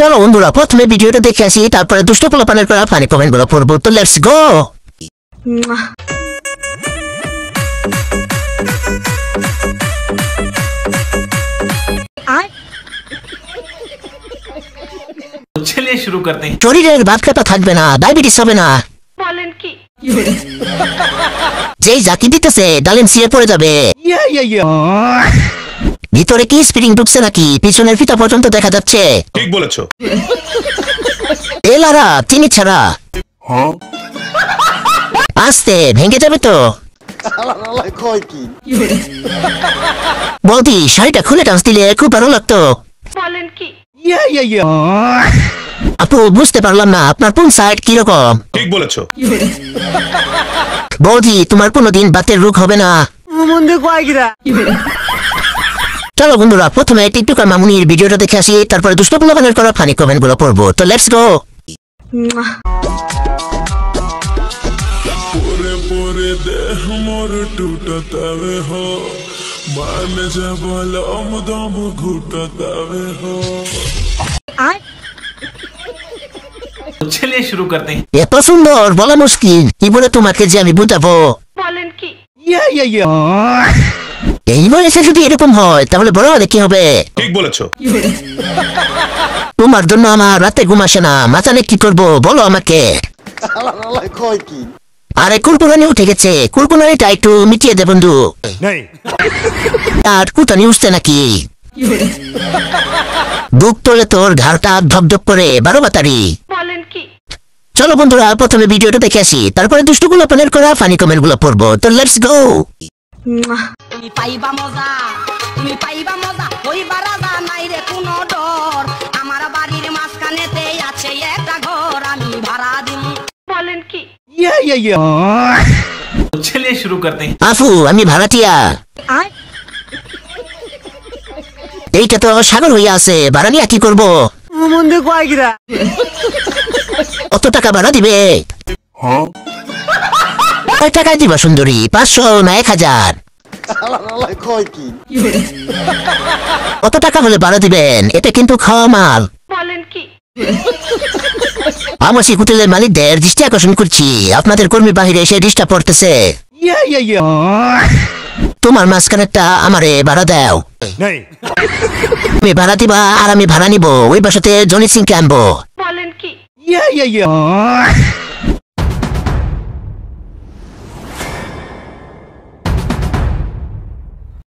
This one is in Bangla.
চলো বন্ধুরা প্রথমে ভিডিওটা দেখে আসি, তারপরে দুষ্ট পোলাপানের করা ফানি কমেন্ট গুলো পড়বো। তো লেটস গো। चलिए शुरू करते हैं। শরীরের ভাত খাতা থাকবে না, ডায়াবেটিস হবে না। বলেন কি? যেই জাতি দিতেছে ডালিম সিয়ে পড়ে যাবে। ভিতরে কি স্প্রিং ঢুকছে নাকি? পিছনের ফিতা পর্যন্ত দেখা যাচ্ছে। ঠিক বলেছো। এলারা চিনি ছাড়া আস্তে ভেঙে যাবে তো। বৌদি শাড়িটা খুলে ডান্স দিলে খুব ভালো লাগতো। বলেন কি? আপু বুঝতে পারলাম না আপনার কোন সাইড কিরকম। ঠিক বলেছো। বৌদি তোমার কোনোদিন বাতের রোগ হবে না। চলো বন্ধুরা প্রথমে টিকটকার মামুনির ভিডিওটা দেখে আসি, তারপরে দুষ্ট পোলাপানের করা ফানি কমেন্ট গুলো পড়বো। তো লেটস গো। पूरे पूरे देह मोर टूटतावे हो मान जबल दम घुटतावे हो। चलिए शुरू करते हैं। এত সুন্দর বলা মুশকিল, কি বলে তোমাকে যে আমি বুঝাবো। বলেন কি? এই বয়সে যদি এরকম হয় তাহলে বড় হলে কি হবে। ঠিক বলেছো। তোমার জন্য আমার রাতে ঘুম আসে না, মাথানে কি করবো বলো আমাকে। আরে কুলকুলানি উঠে গেছে, কুলকুলানিটা একটু মিটিয়ে দে বন্ধু। আর কুটানি উঠছে নাকি? বুক তোলে তোর ঘাড়টা ধপধপ করে 12 বাতারি। বলেন কি? চলো বন্ধুরা প্রথমে ভিডিওটা দেখে আসি, তারপরে দুষ্ট পোলাপানের করা ফানি কমেন্ট গুলো পড়বো। তো লেটস গো। তুমি পাইবা মজা, তুমি পাইবা মজা, হইবা রাজা নাই রে কোনো ডর। আমার বাড়ির মাঝখানেতে আছে একটা ঘর, আমি ভাড়া দিম। বলেন কি? चलिए शुरू करते हैं। আফু আমি ভাড়াটিয়া। এইটা তো সাগর হইয়া আছে, ভাড়া নিয়ে কি করবো। কত টাকা ভাড়া দিবে? কয় টাকায় দিবা সুন্দরী? 500 না 1000? কত টাকা হলে ভাড়া দিবেন? এটা কিন্তু খাওয়া মাল। বলেন কি? আমাসি হোটেলের মালিকদের দৃষ্টি আকর্ষণ করছি, আপনাদের কর্মী বাহিরে এসে ডিস্টার্ব করতেছে। তোমার মাঝখানেরটা আমারে ভাড়া দাও। তুমি ভাড়া দিবা আর আমি ভাড়া নিব, ওই বাসাতে জনি সিংকে আনবো। বলেন কি?